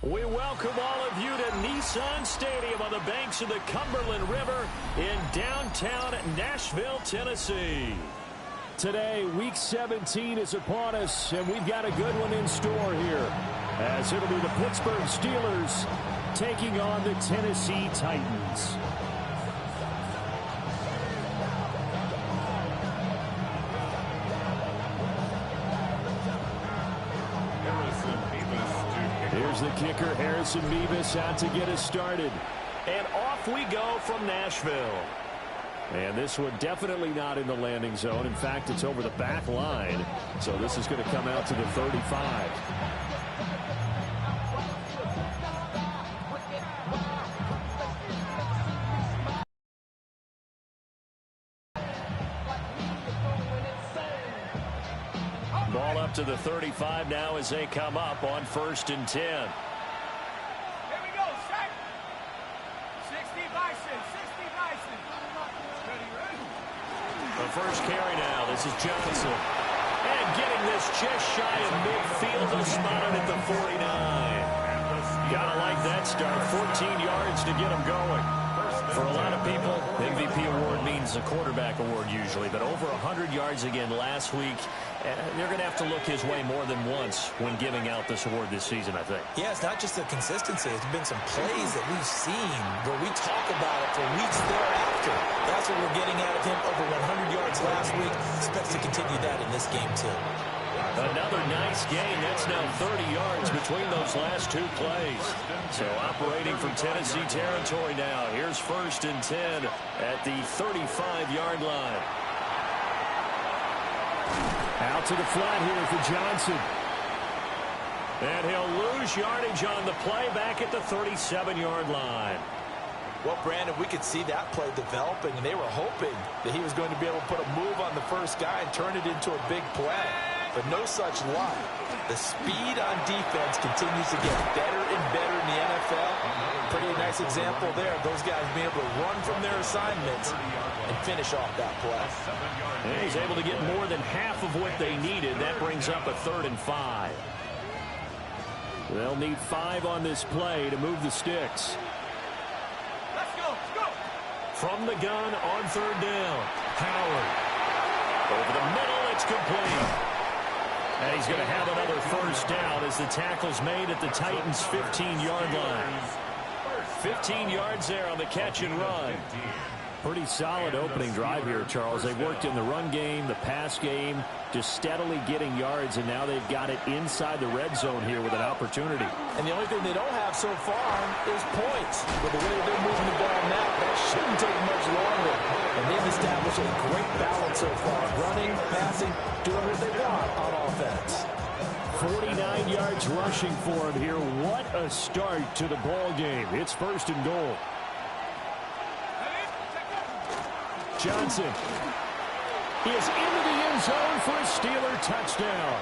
We welcome all of you to Nissan Stadium on the banks of the Cumberland River in downtown Nashville, Tennessee. Today, Week 17 is upon us, and we've got a good one in store here, as it'll be the Pittsburgh Steelers taking on the Tennessee Titans. Here's the kicker, Harrison Beavis, out to get us started. And off we go from Nashville. And this one definitely not in the landing zone. In fact, it's over the back line. So this is going to come out to the 35. Ball up to the 35 now as they come up on 1st and 10. Here we go, set. 60 Bison, 60 Bison. Ready? The first carry now. This is Johnson. And getting this just shy of midfield to spot it at the 49. Gotta like that start. 14 yards to get him going. For a lot of people, MVP award means a quarterback award usually, but over 100 yards again last week. They're going to have to look his way more than once when giving out this award this season, I think. Yeah, it's not just the consistency. It's been some plays that we've seen where we talk about it for weeks thereafter. That's what we're getting out of him. Over 100 yards last week. Expects to continue that in this game, too. Another nice gain. That's now 30 yards between those last two plays. So operating from Tennessee territory now. Here's 1st and 10 at the 35-yard line. Out to the flat here for Johnson. And he'll lose yardage on the play back at the 37-yard line. Well, Brandon, we could see that play developing, and they were hoping that he was going to be able to put a move on the first guy and turn it into a big play. But no such luck. The speed on defense continues to get better and better in the NFL. Pretty nice example there of those guys being able to run from their assignments and finish off that play. And he's able to get more than half of what they needed. That brings up a 3rd and 5. They'll need 5 on this play to move the sticks. Let's go, let's go. From the gun on 3rd down. Howard. Over the middle, it's complete. And he's going to have another 1st down as the tackle's made at the Titans' 15-yard line. 15 yards there on the catch and run. Pretty solid opening drive here, Charles. They've worked in the run game, the pass game, just steadily getting yards, and now they've got it inside the red zone here with an opportunity. And the only thing they don't have so far is points. With the way they're moving the ball now, that shouldn't take much longer. And they've established a great balance so far. Running, passing, doing what they want on offense. 49 yards rushing for him here. What a start to the ball game. It's 1st and goal. Johnson is into the end zone for a Steeler touchdown.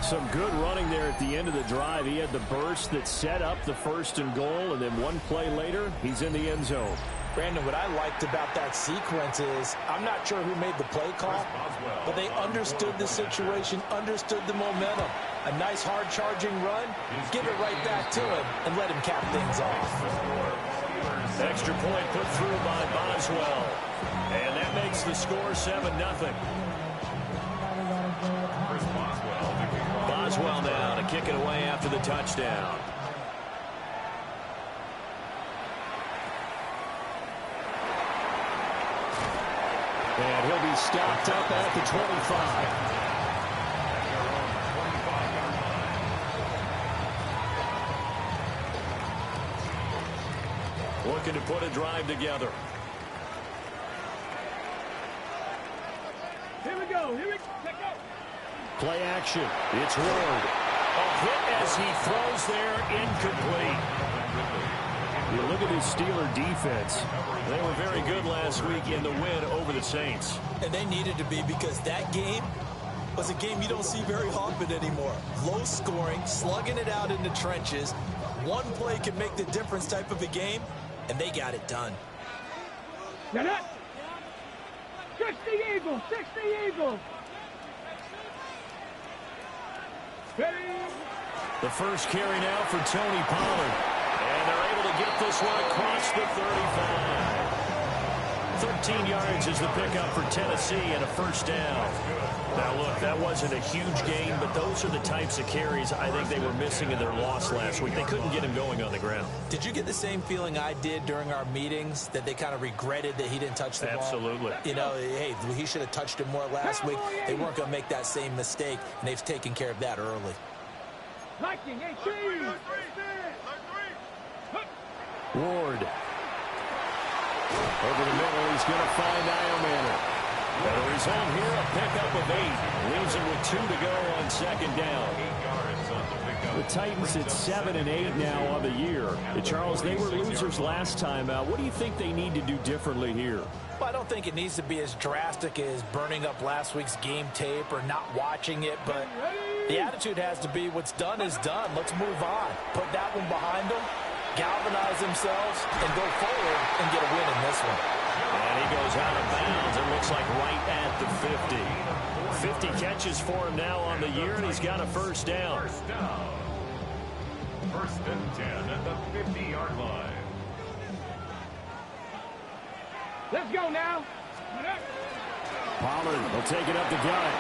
Some good running there at the end of the drive. He had the burst that set up the 1st and goal, and then one play later, he's in the end zone. Brandon, what I liked about that sequence is I'm not sure who made the play call, but they understood the situation, understood the momentum. A nice hard-charging run, give it right back to him, and let him cap things off. Extra point put through by Boswell. And that makes the score 7-0. Boswell now to kick it away after the touchdown. And he'll be stopped up at the 25. Looking to put a drive together. Here we go, here we go. Play action. It's Ward. A hit as he throws there, incomplete. You look at this Steeler defense. They were very good last week in the win over the Saints. And they needed to be, because that game was a game you don't see very often anymore. Low scoring, slugging it out in the trenches. One play can make the difference type of a game, and they got it done. Get it! 60 Eagles! 60 Eagles! Ready? The first carry now for Tony Pollard. And they're able to get this one across the 35. 13 yards is the pickup for Tennessee and a first down. Now, look, that wasn't a huge gain, but those are the types of carries I think they were missing in their loss last week. They couldn't get him going on the ground. Did you get the same feeling I did during our meetings, that they kind of regretted that he didn't touch the ball? Absolutely. You know, hey, he should have touched it more last week. They weren't going to make that same mistake, and they've taken care of that early. Liking 18! Ward. Over the middle, he's going to find Iomanner. Better he's home here, a pickup of 8. Leaves him with 2 to go on second down. The Titans at 7 and 8 now on the year. Charles, they were losers last time out. What do you think they need to do differently here? Well, I don't think it needs to be as drastic as burning up last week's game tape or not watching it, but the attitude has to be what's done is done. Let's move on. Put that one behind them, galvanize themselves, and go forward and get a win in this one. And he goes out of bounds. It looks like right at the 50. 50 catches for him now on the year, and he's got a first down. First and 10 at the 50-yard line. Let's go now. Pollard will take it up the gut.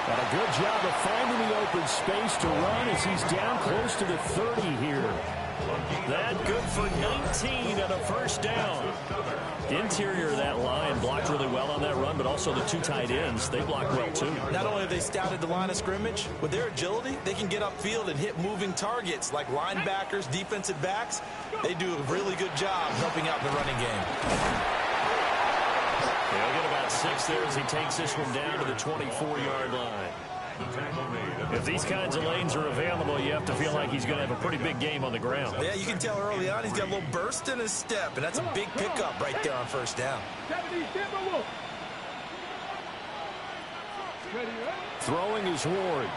Got a good job of finding the open space to run as he's down close to the 30 here. That good for 19 and a first down. The interior of that line blocked really well on that run, but also the 2 tight ends, they blocked well too. Not only have they scouted the line of scrimmage, with their agility, they can get upfield and hit moving targets like linebackers, defensive backs. They do a really good job helping out in the running game. He'll get about 6 there as he takes this one down to the 24-yard line. If these kinds of lanes are available, you have to feel like he's going to have a pretty big game on the ground. Yeah, you can tell early on he's got a little burst in his step, and that's a big pickup right there on first down. Throwing is Ward. And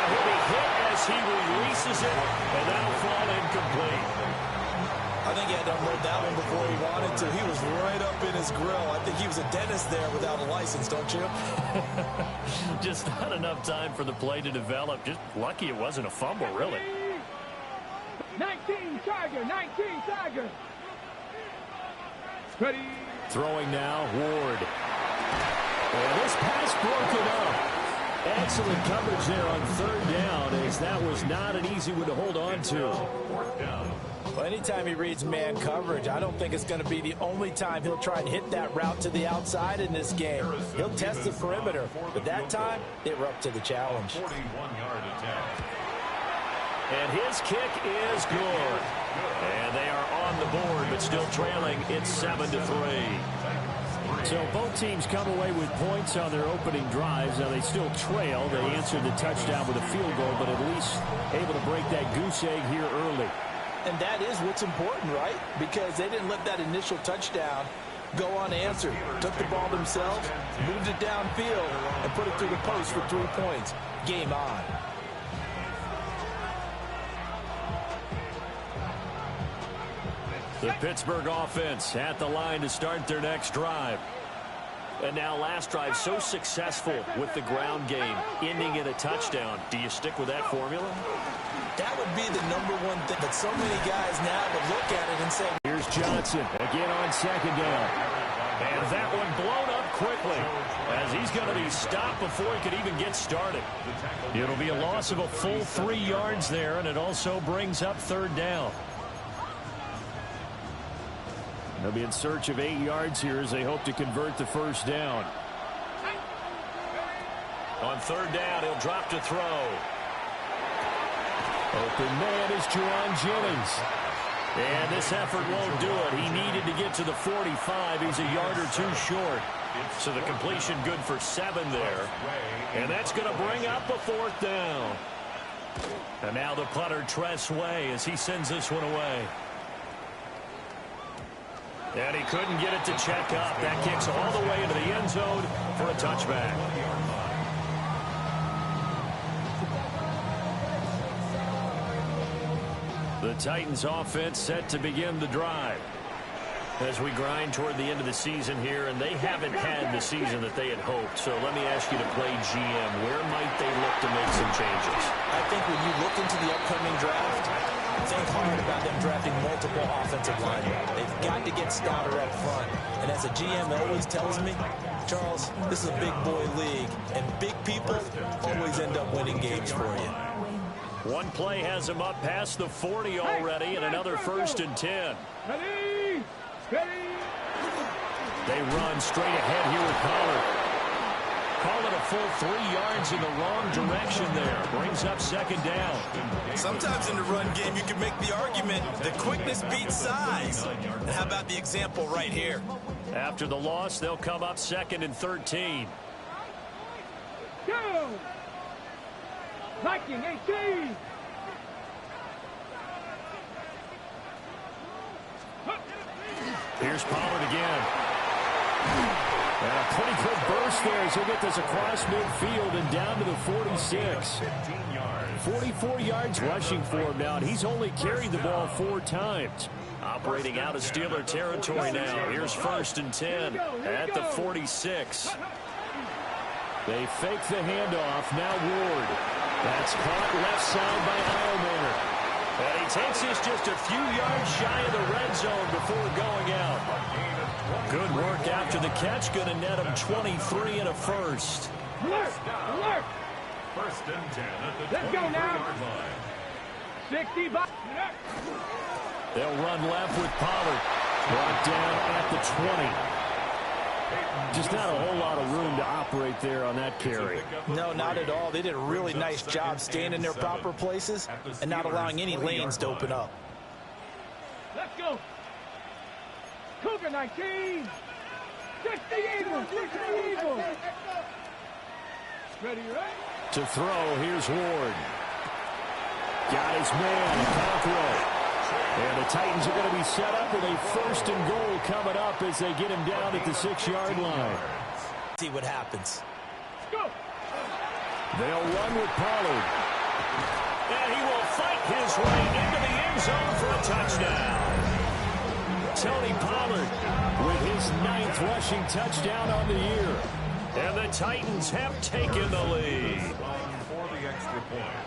he'll be hit as he releases it, and that'll fall incomplete. I think he had to unload that one before he wanted to. He was right up in his grill. I think he was a dentist there without a license, don't you? Just not enough time for the play to develop. Just lucky it wasn't a fumble, really. 19 Tiger, 19 Tiger. Ready. Throwing now, Ward. And this pass broken up. Excellent coverage there on third down, as that was not an easy one to hold on to. Well, anytime he reads man coverage, I don't think it's going to be the only time he'll try and hit that route to the outside in this game. He'll test the perimeter, but that time, they were up to the challenge. 41-yard attempt. And his kick is good. And they are on the board, but still trailing. It's 7-3. So both teams come away with points on their opening drives. Now they still trail. They answered the touchdown with a field goal, but at least able to break that goose egg here early. And that is what's important, right? Because they didn't let that initial touchdown go unanswered. Took the ball themselves, moved it downfield, and put it through the post for 3 points. Game on. The Pittsburgh offense at the line to start their next drive. And now last drive so successful with the ground game, ending in a touchdown. Do you stick with that formula? That would be the #1 thing. But so many guys now would look at it and say, here's Johnson again on second down. And that one blown up quickly as he's going to be stopped before he could even get started. It'll be a loss of a full 3 yards there, and it also brings up third down. They'll be in search of 8 yards here as they hope to convert the first down. On third down, he'll drop to throw. Open man is Juwan Jennings. And this effort won't do it. He needed to get to the 45. He's a yard or 2 short. So the completion good for 7 there. And that's going to bring up a 4th down. And now the punter Tress Way as he sends this one away. And he couldn't get it to check up. That kicks all the way into the end zone for a touchback. The Titans offense set to begin the drive. As we grind toward the end of the season here, and they haven't had the season that they had hoped. So let me ask you to play GM. Where might they look to make some changes? I think when you look into the upcoming draft, think hard about them drafting multiple offensive linemen. They've got to get stouter up front. And as a GM always tells me, Charles, this is a big boy league, and big people always end up winning games for you. One play has him up past the 40 already, and another 1st and 10. Ready? Ready? They run straight ahead here with Pollard. Call it a full 3 yards in the wrong direction there. Brings up 2nd down. Sometimes in the run game, you can make the argument that quickness beats size. And how about the example right here? After the loss, they'll come up 2nd and 13. Go! Viking 18! Here's Pollard again. And a pretty good burst there as he'll get this across midfield and down to the 46. 44 yards rushing for him now, and he's only carried the ball 4 times. Operating out of Steeler territory now. Here's 1st and 10 at the 46. They fake the handoff. Now Ward. That's caught left side by Eilman. And he takes this just a few yards shy of the red zone before going out. Good work after the catch. Going to net him 23 and a 1st. Alert! Alert! 1st and 10 at the Let's go now. 20-yard line. 60 by... They'll run left with Pollard. Brought down at the 20. Just not a whole lot of room to operate there on that carry. No, not at all. They did a really nice job staying in their proper places and not allowing any lanes to open up. Let's go! Cougar 19! 60 Eagles! 60 Eagles! Ready, right? To throw, here's Ward. Got his man, Conqueror. And the Titans are going to be set up with a 1st and goal coming up as they get him down at the 6-yard line. See what happens. Go! They'll run with Pollard. And he will fight his way into the end zone for a touchdown. Tony Pollard with his 9th rushing touchdown on the year. And the Titans have taken the lead. For the extra point.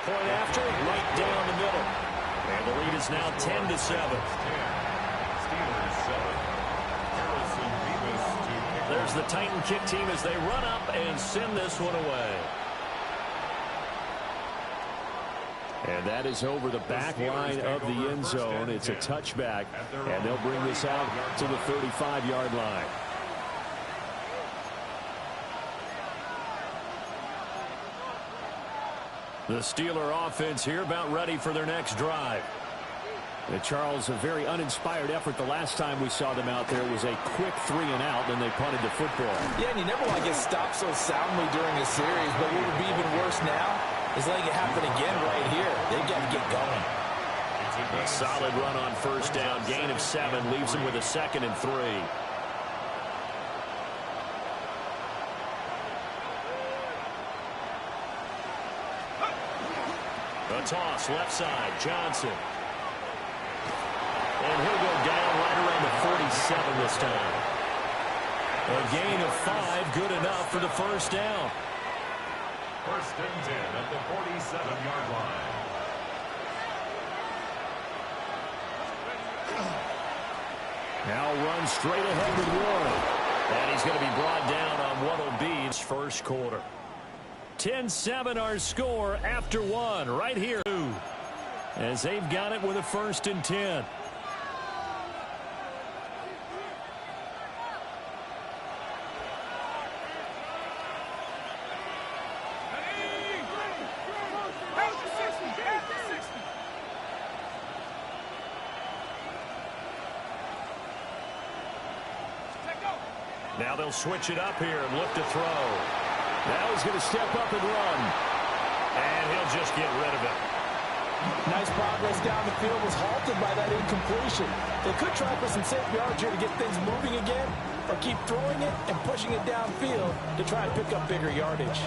Point after, right down the middle. And the lead is now 10-7. Steelers 7. Harrison Beavis to kick. There's the Titan kick team as they run up and send this one away. And that is over the back line of the end zone. It's a touchback, and they'll bring this out to the 35-yard line. The Steeler offense here about ready for their next drive. And Charles, a very uninspired effort the last time we saw them out there was a quick 3 and out, then they punted the football. Yeah, and you never want to get stopped so soundly during a series, but what would be even worse now is letting it happen again right here. They've got to get going. A solid run on 1st down. Gain of 7 leaves them with a 2nd and 3. A toss left side. Johnson. And he'll go down right around the 47 this time. A gain of 5, good enough for the 1st down. 1st and 10 at the 47-yard line. Now run straight ahead with Ward. And he's going to be brought down on what will be his 1st quarter. 10-7 our score after 1 right here. As they've got it with a 1st and 10. Now they'll switch it up here and look to throw. Now he's going to step up and run. And he'll just get rid of it. Nice progress down the field, was halted by that incompletion. They could try for some safe yards here to get things moving again, or keep throwing it and pushing it downfield to try and pick up bigger yardage.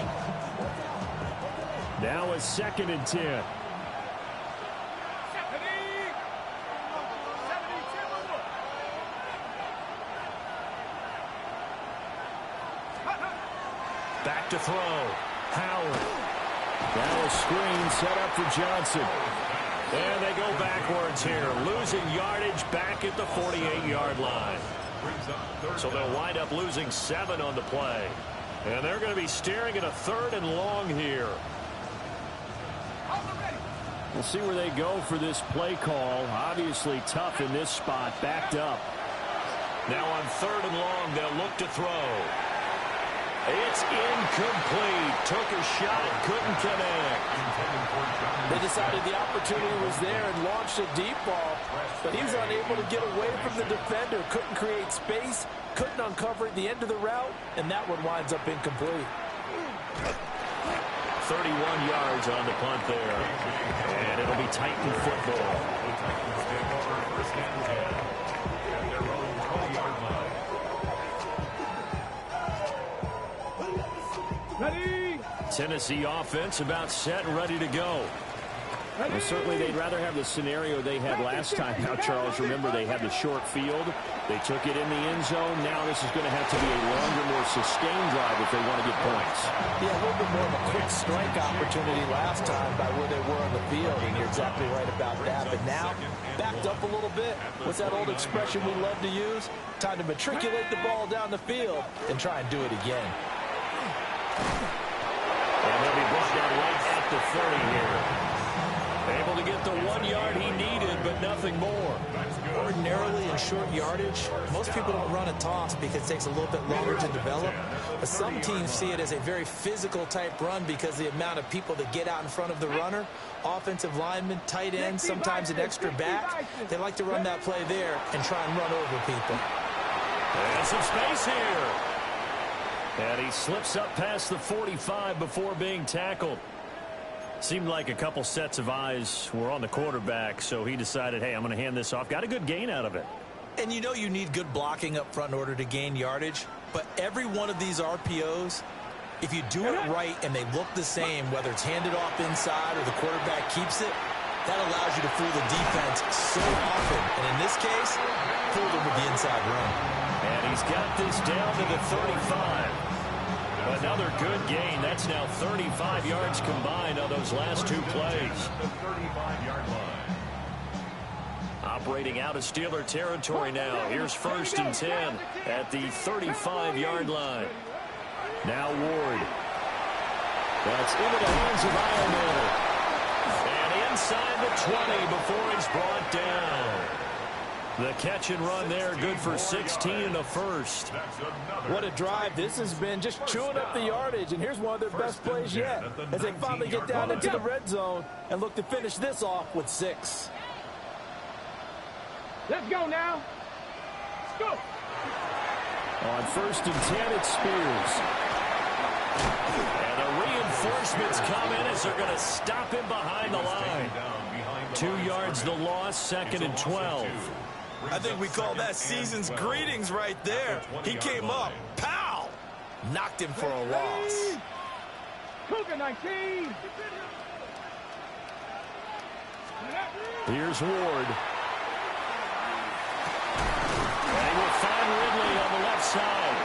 Now a 2nd and 10. Back to throw. Howard. Now a screen set up for Johnson. And they go backwards here, losing yardage back at the 48-yard line. So they'll wind up losing 7 on the play. And they're going to be staring at a 3rd and long here. We'll see where they go for this play call. Obviously tough in this spot, backed up. Now on 3rd and long, they'll look to throw. It's incomplete. Took a shot, couldn't connect. They decided the opportunity was there and launched a deep ball, but he was unable to get away from the defender. Couldn't create space, couldn't uncover at the end of the route, and that one winds up incomplete. 31 yards on the punt there. And it'll be Titan football. Ready? Tennessee offense about set and ready to go. Well, certainly they'd rather have the scenario they had last time. Now, Charles, remember they had the short field. They took it in the end zone. Now this is going to have to be a longer, more sustained drive if they want to get points. Yeah, a little bit more of a quick strike opportunity last time by where they were on the field, and you're exactly right about that. But now, backed up a little bit. What's that old expression we love to use? Time to matriculate the ball down the field and try and do it again. And they'll be brought down right at the 30 here. Able to get the 1 yard he needed, but nothing more. Ordinarily in short yardage, most people don't run a toss because it takes a little bit longer to develop. But some teams see it as a very physical type run because the amount of people that get out in front of the runner, offensive linemen, tight ends, sometimes an extra back. They like to run that play there and try and run over people. And some space here. And he slips up past the 45 before being tackled. Seemed like a couple sets of eyes were on the quarterback, so he decided, hey, I'm going to hand this off. Got a good gain out of it. And you know you need good blocking up front in order to gain yardage, but every one of these RPOs, if you do it right and they look the same, whether it's handed off inside or the quarterback keeps it, that allows you to fool the defense so often. And in this case, fooled them with the inside run. And he's got this down to the 35. Another good gain. That's now 35 yards combined on those last 2 plays. Operating out of Steeler territory now. Here's 1st and 10 at the 35-yard line. Now Ward. That's into the hands of Ironman. And inside the 20 before he's brought down. The catch and run there, good for 16 and a first. What a drive. This has been just chewing up the yardage, and here's one of their best plays yet as they finally get down into the red zone and look to finish this off with 6. Let's go now. Let's go. On 1st and 10, it's Spears. And the reinforcements come in as they're going to stop him behind the line. 2 yards the loss, 2nd and 12. I think we call that season's greetings right there. He came up, pow! Knocked him for a loss. Cougar 19. Here's Ward. And he will find Ridley on the left side.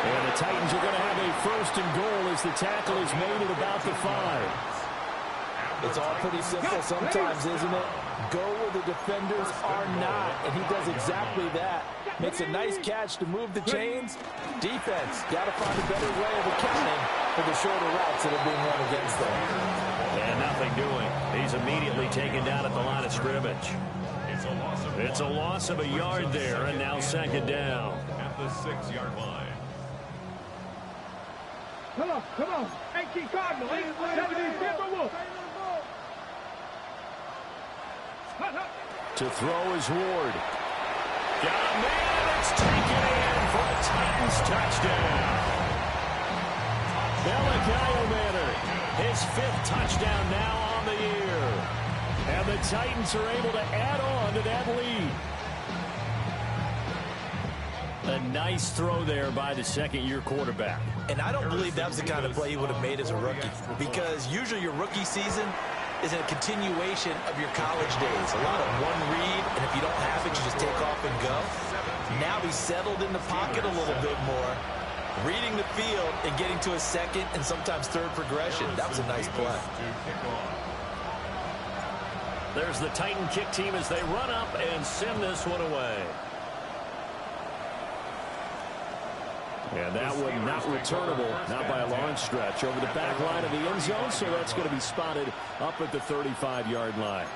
And the Titans are going to have a 1st and goal as the tackle is made at about the 5. It's all pretty simple sometimes, isn't it? Go where the defenders are not, and he does exactly that. Makes a nice catch to move the chains. Defense, got to find a better way of accounting for the shorter routes that are being run against them. And nothing doing. He's immediately taken down at the line of scrimmage. It's a loss of a yard there, and now 2nd down. At the 6-yard line. Come on. 18 Cardinal, 17 Timberwolf. To throw is Ward. Got a man. It's taken in for a Titans touchdown. Malachi Manor, his 5th touchdown now on the year. And the Titans are able to add on to that lead. A nice throw there by the second-year quarterback. And I don't believe that was the kind of play he would have made as a rookie, because usually your rookie season is a continuation of your college days. A lot of one read, and if you don't have it, you just take off and go. Now he's settled in the pocket a little bit more, reading the field and getting to a second and sometimes third progression. That was a nice play. There's the Titan kick team as they run up and send this one away. And that one not returnable, not by a long stretch, over the back line of the end zone, so that's going to be spotted up at the 35-yard line.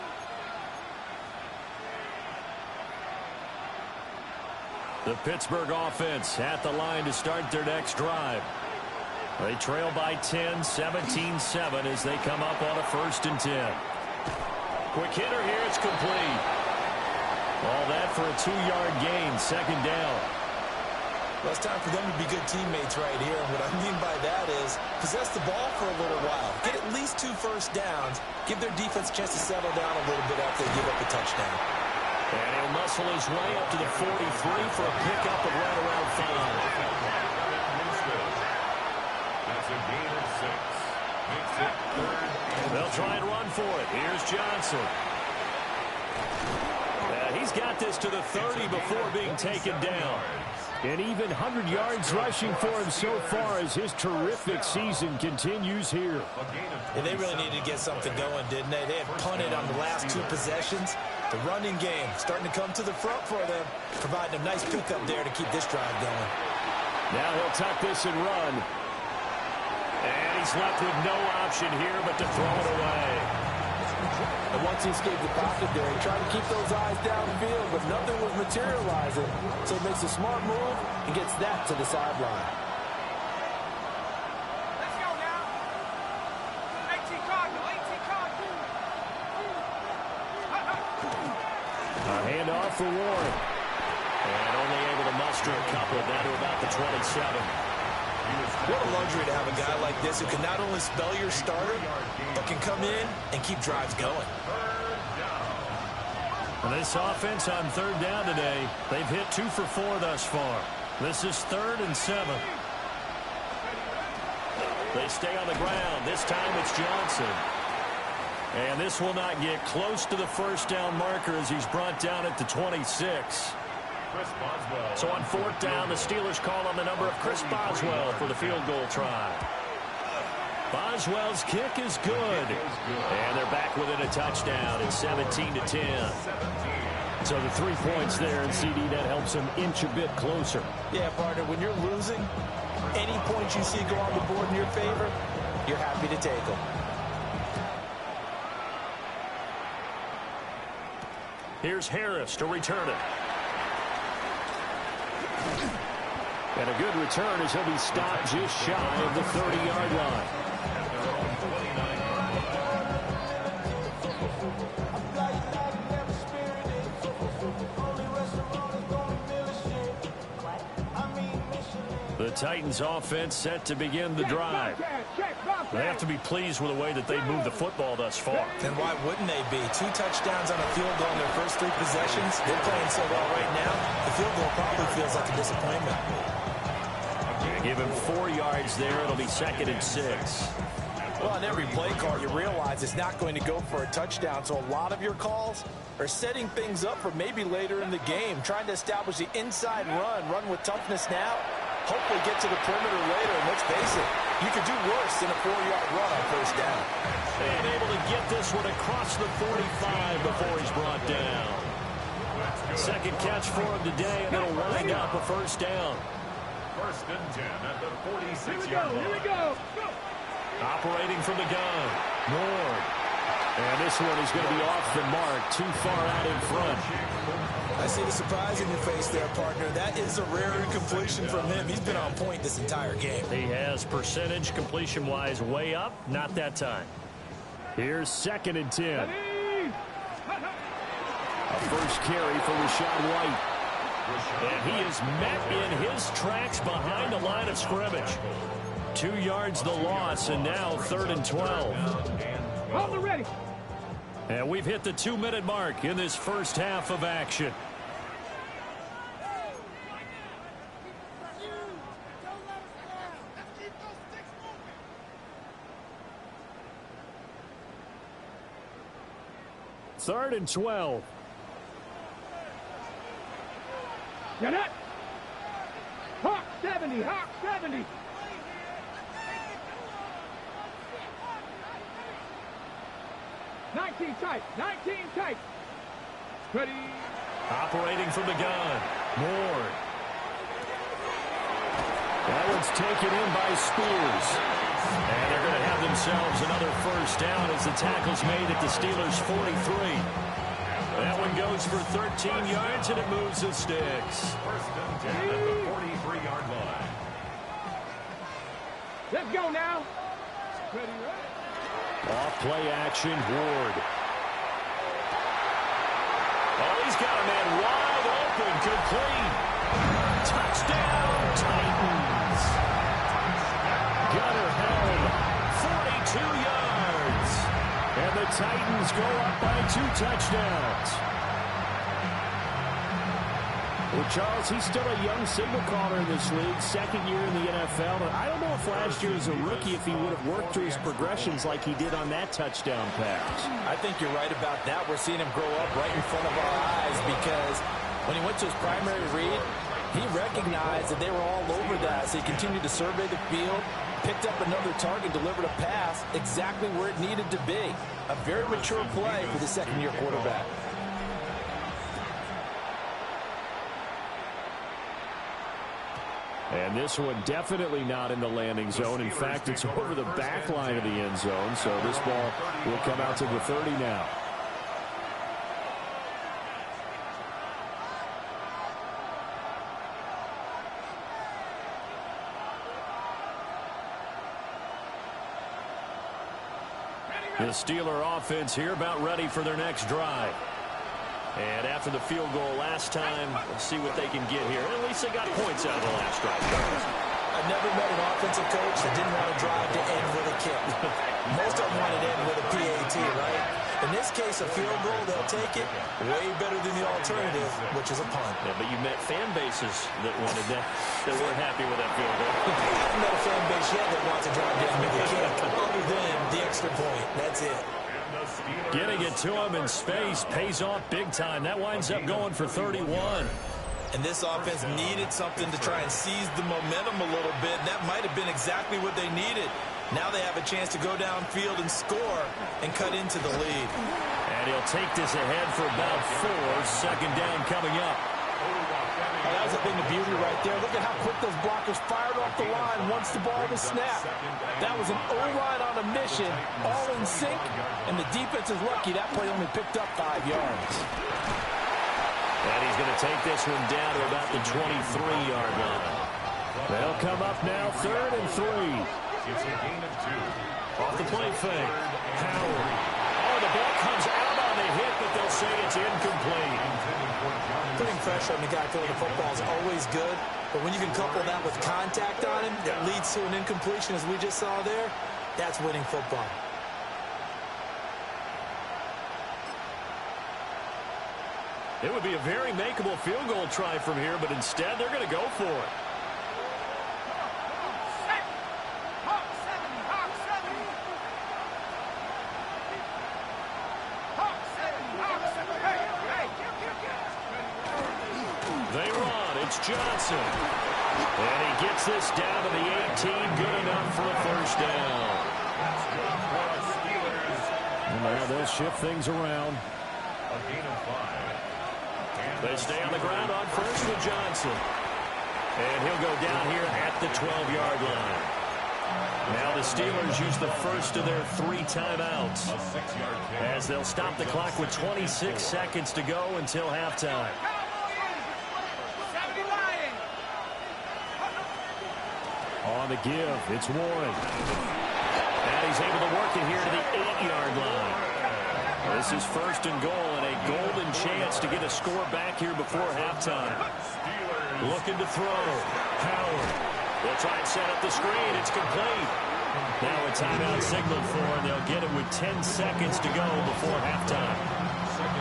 The Pittsburgh offense at the line to start their next drive. They trail by 10, 17-7 as they come up on a 1st and 10. Quick hitter here, it's complete. All that for a 2-yard gain, 2nd down. Well, it's time for them to be good teammates right here. And what I mean by that is possess the ball for a little while. Get at least 2 first downs. Give their defense a chance to settle down a little bit after they give up a touchdown. And he'll muscle his way up to the 43 for a pickup of right around 5. That's a gain of 6. Makes it 3rd. They'll try and run for it. Here's Johnson. He's got this to the 30 before being taken down. And even 100 yards rushing for him so far as his terrific season continues here. And they really needed to get something going, didn't they? They had punted on the last 2 possessions. The running game starting to come to the front for them, providing a nice pickup there to keep this drive going. Now he'll tuck this and run. And he's left with no option here but to throw it away. And once he escaped the pocket there, he tried to keep those eyes downfield, but nothing was materializing. So he makes a smart move and gets that to the sideline. Let's go now. 18 Cardinal, 18 Cardinal. A handoff for Warren. And only able to muster a couple down to about the 27. What a luxury to have a guy like this who can not only spell your starter, but can come in and keep drives going. And this offense on 3rd down today, they've hit 2 for 4 thus far. This is 3rd and 7. They stay on the ground. This time it's Johnson. And this will not get close to the 1st down marker as he's brought down at the 26. So on 4th down, the Steelers call on the number of Chris Boswell for the field goal try. Boswell's kick is good. And they're back within a touchdown at 17-10. So the 3 points there, and CD, that helps them inch a bit closer. Yeah, partner, when you're losing, any points you see go on the board in your favor, you're happy to take them. Here's Harris to return it. And a good return as he'll be stopped just shy of the 30-yard line. The Titans offense set to begin the drive. They have to be pleased with the way that they've moved the football thus far. And why wouldn't they be? 2 touchdowns on a field goal in their first 3 possessions. They're playing so well right now, the field goal probably feels like a disappointment. Give him 4 yards there. It'll be 2nd and 6. Well, on every play call, you realize it's not going to go for a touchdown. So a lot of your calls are setting things up for maybe later in the game, trying to establish the inside run with toughness now, hopefully get to the perimeter later. And let's face it, you could do worse than a 4-yard run on 1st down. And able to get this one across the 45 before he's brought down. 2nd catch for him today, and it'll wind up a 1st down. 1st and 10 at the 46-yard line. Here we go. Operating from the gun, Ward. And this one is going to be off the mark, too far out in front. I see the surprise in your face there, partner. That is a rare incompletion from him. He's been on point this entire game. He has percentage completion-wise way up, not that time. Here's 2nd and 10. A first carry for Rachaad White. And he is met in his tracks behind the line of scrimmage. 2 yards the loss, and now 3rd and 12. Hold the ready. And we've hit the 2-minute mark in this first half of action. Third and 12. Get it. Hawk 70. Hawk 70. Tight. 19 tight. Ready. Operating from the gun. Moore. That one's taken in by Spears. And they're going to have themselves another first down as the tackle's made at the Steelers' 43. That one goes for 13 yards, and it moves the sticks. First and 10 at the 43-yard line. Let's go now. Ready. Off play action, Ward. Oh, he's got a man wide open, complete. Touchdown, Titans. Gunner held 42 yards. And the Titans go up by 2 touchdowns. Well, Charles, he's still a young signal caller in this league, 2nd year in the NFL. And I don't know if last year as a rookie, if he would have worked through his progressions like he did on that touchdown pass. I think you're right about that. We're seeing him grow up right in front of our eyes because when he went to his primary read, he recognized that they were all over that. So he continued to survey the field, picked up another target, delivered a pass exactly where it needed to be. A very mature play for the 2nd-year quarterback. And this one definitely not in the landing zone. In fact, it's over the back line of the end zone. So this ball will come out to the 30 now. The Steeler offense here about ready for their next drive. And after the field goal last time, let's see what they can get here. At least they got points out of the last drive. I've never met an offensive coach that didn't want to drive to end with a kick. Most of them wanted to end with a PAT, right? In this case, a field goal, they'll take it way better than the alternative, which is a punt. Yeah, but you met fan bases that wanted that, that weren't happy with that field goal. I haven't met a fan base yet that wants to drive down with a kick, other than the extra point. That's it. Getting it to him in space pays off big time. That winds up going for 31. And this offense needed something to try and seize the momentum a little bit, and that might have been exactly what they needed. Now they have a chance to go downfield and score and cut into the lead. And he'll take this ahead for about 4. 2nd down coming up. Oh, that was a thing of beauty right there. Look at how quick those blockers fired off the line once the ball was snapped. That was an O-line on a mission, all in sync, and the defense is lucky that play only picked up 5 yards. And he's going to take this one down to about the 23-yard line. They'll come up now 3rd and 3. It's a gain of 2. Off the play fake. Howard. Oh, the ball comes out on the hit, but they'll say it's incomplete. Putting pressure on the guy throwing the football is always good, but when you can couple that with contact on him that leads to an incompletion, as we just saw there, that's winning football. It would be a very makeable field goal try from here, but instead they're going to go for it. Hawk 70. Hawk 70. Hawk 70. Hawk 70. Hey. They run. It's Johnson. And he gets this down to the 18. Good enough for a first down. And now they'll shift things around. A gain of 5. They stay on the ground on first with Johnson. And he'll go down here at the 12-yard line. Now the Steelers use the first of their 3 timeouts. A 6-yard kick. As they'll stop the clock with 26 seconds to go until halftime. 70 Lion. On the give, it's Warren. And he's able to work it here to the 8-yard line. This is 1st and goal and a golden chance to get a score back here before halftime. Looking to throw. Howard. It's try and set up the screen. It's complete. Now a timeout signal for, and they'll get it with 10 seconds to go before halftime.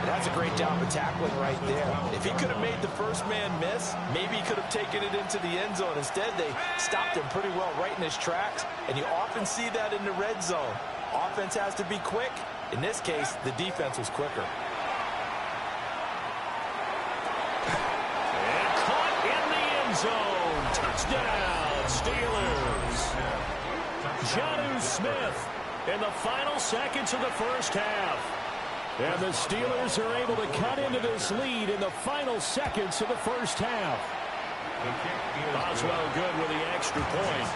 That's a great job of tackling right there. If he could have made the first man miss, maybe he could have taken it into the end zone. Instead, they stopped him pretty well right in his tracks, and you often see that in the red zone. Offense has to be quick. In this case, the defense was quicker. And caught in the end zone. Touchdown, Steelers. Jonnu Smith in the final seconds of the first half. And the Steelers are able to cut into this lead in the final seconds of the first half. Boswell good with the extra point.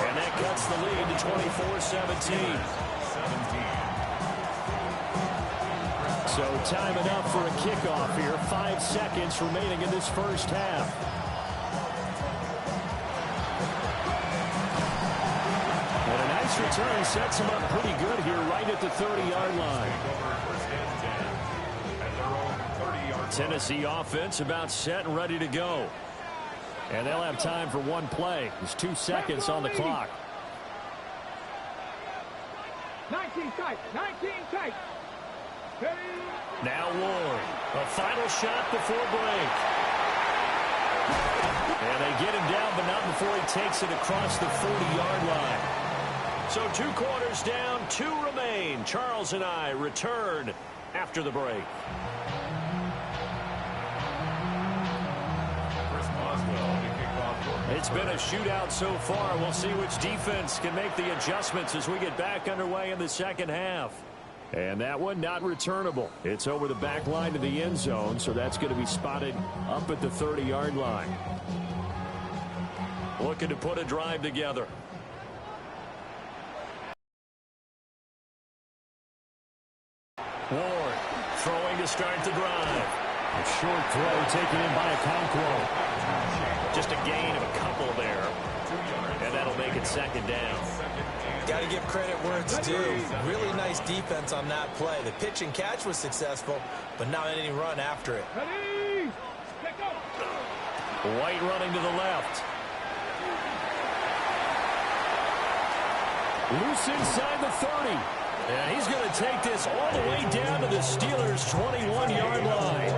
And that cuts the lead to 24-17. So time enough for a kickoff here. 5 seconds remaining in this first half. And a nice return sets him up pretty good here right at the 30-yard line. Tennessee offense about set and ready to go. And they'll have time for one play. There's 2 seconds on the clock. 19 tight, 19 tight. Now Ward. A final shot before break. And they get him down, but not before he takes it across the 40-yard line. So 2 quarters down, 2 remain. Charles and I return after the break. It's been a shootout so far. We'll see which defense can make the adjustments as we get back underway in the second half. And that one not returnable. It's over the back line to the end zone, so that's going to be spotted up at the 30-yard line. Looking to put a drive together. Ward throwing to start the drive. A short throw taken in by Okonkwo. Just a gain of a couple there. And that'll make it second down. Got to give credit where it's due. Really nice defense on that play. The pitch and catch was successful, but not any run after it. White running to the left. Loose inside the 30. And he's going to take this all the way down to the Steelers' 21-yard line.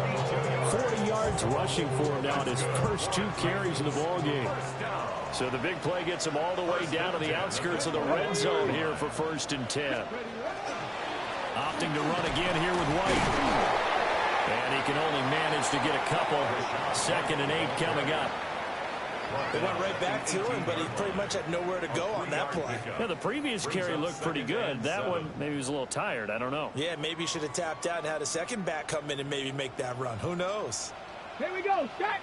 40 yards rushing for him now in his first 2 carries of the ballgame. So the big play gets him all the way down to the outskirts of the red zone here for 1st and 10. Opting to run again here with White. And he can only manage to get a couple. 2nd and 8 coming up. They went right back to him, but he pretty much had nowhere to go on that play. Yeah, the previous carry looked pretty good. That one, maybe he was a little tired. I don't know. Yeah, maybe he should have tapped out and had a second back come in and maybe make that run. Who knows? Here we go. Set.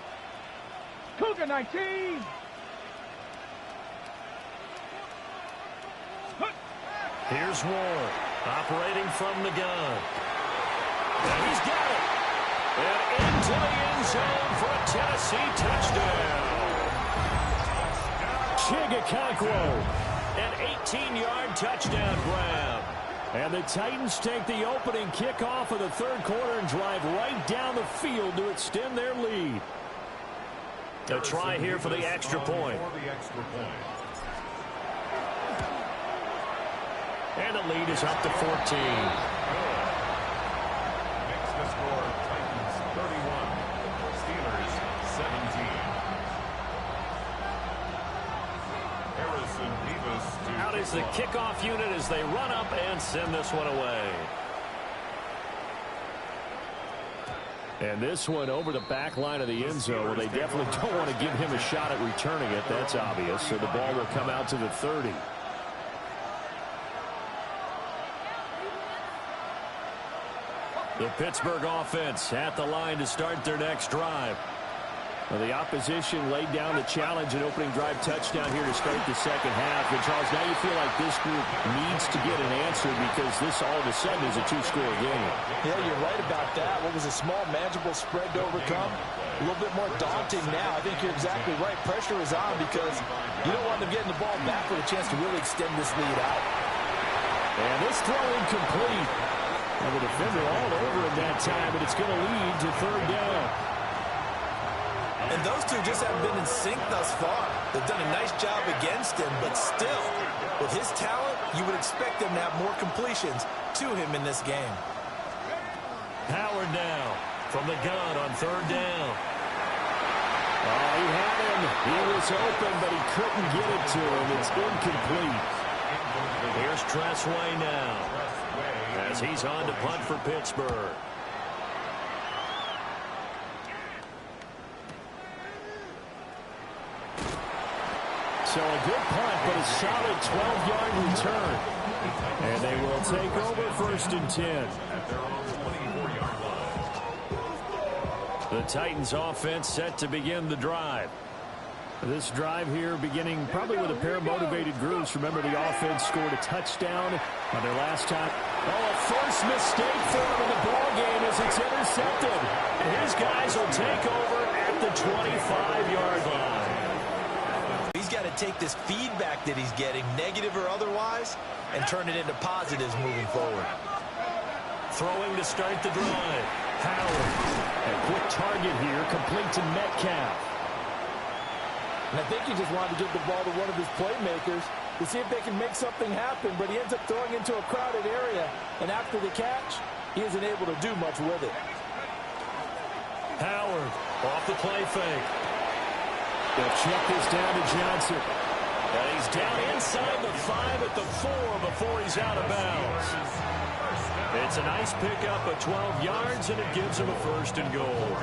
Cougar 19. Here's Ward operating from the gun. And he's got it. And into the end zone for a Tennessee touchdown. Okonkwo, an 18-yard touchdown grab. And the Titans take the opening kickoff of the 3rd quarter and drive right down the field to extend their lead. A try here for the extra point. And the lead is up to 14. Makes the score Titans 31, Steelers 17. Out is the kickoff unit as they run up and send this one away. And this one over the back line of the end zone. Well, they definitely don't want to give him a shot at returning it. That's obvious. So the ball will come out to the 30. The Pittsburgh offense at the line to start their next drive. Well, the opposition laid down the challenge and opening drive touchdown here to start the second half. And, Charles, now you feel like this group needs to get an answer because this all of a sudden is a 2-score game. Yeah, you're right about that. What was a small, manageable spread to overcome? A little bit more daunting now. I think you're exactly right. Pressure is on because you don't want them getting the ball back with a chance to really extend this lead out. And this throw incomplete. And the defender all over him that time, but it's going to lead to 3rd down. And those two just haven't been in sync thus far. They've done a nice job against him, but still, with his talent, you would expect them to have more completions to him in this game. Howard now from the gun on third down. Oh, he had him. He was open, but he couldn't get it to him. It's incomplete. Here's Tressway now as he's on to punt for Pittsburgh. So a good punt, but a solid 12-yard return. And they will take over 1st and 10. The Titans offense set to begin the drive. This drive here beginning probably with a pair of motivated groups. Remember, the offense scored a touchdown on their last time. Oh, a first mistake for him in the ball game as it's intercepted. And his guys will take over at the 25-yard line. He's got to take this feedback that he's getting, negative or otherwise, and turn it into positives moving forward. Throwing to start the drive. Howard. A quick target here, complete to Metcalf. And I think he just wanted to give the ball to one of his playmakers to see if they can make something happen, but he ends up throwing into a crowded area, and after the catch, he isn't able to do much with it. Howard off the play fake. They'll check this down to Johnson. And he's down inside the 5 at the 4 before he's out of bounds. It's a nice pickup of 12 yards, and it gives him a 1st and goal.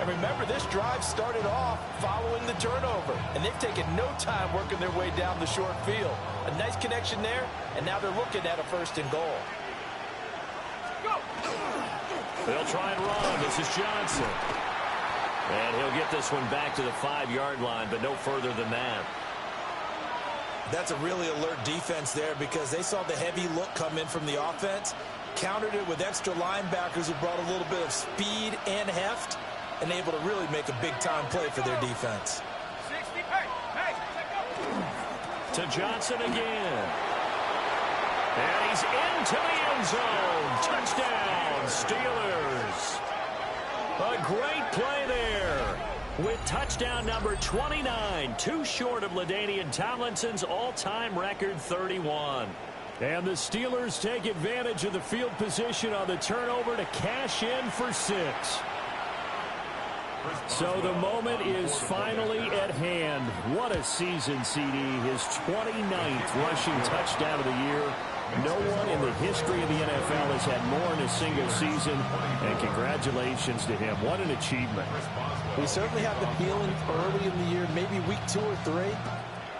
And remember, this drive started off following the turnover, and they've taken no time working their way down the short field. A nice connection there, and now they're looking at a 1st and goal. They'll try and run. This is Johnson. And he'll get this one back to the 5-yard line, but no further than that. That's a really alert defense there because they saw the heavy look come in from the offense, countered it with extra linebackers who brought a little bit of speed and heft, and able to really make a big-time play for their defense. 60, hey, To Johnson again. And he's into the end zone. Touchdown, Steelers. A great play there with touchdown number 29, too short of LaDainian Tomlinson's all-time record 31. And the Steelers take advantage of the field position on the turnover to cash in for 6. So the moment is finally at hand. What a season, CD. His 29th rushing touchdown of the year. No one in the history of the NFL has had more in a single season. And congratulations to him. What an achievement. We certainly had the feeling early in the year, maybe week 2 or 3,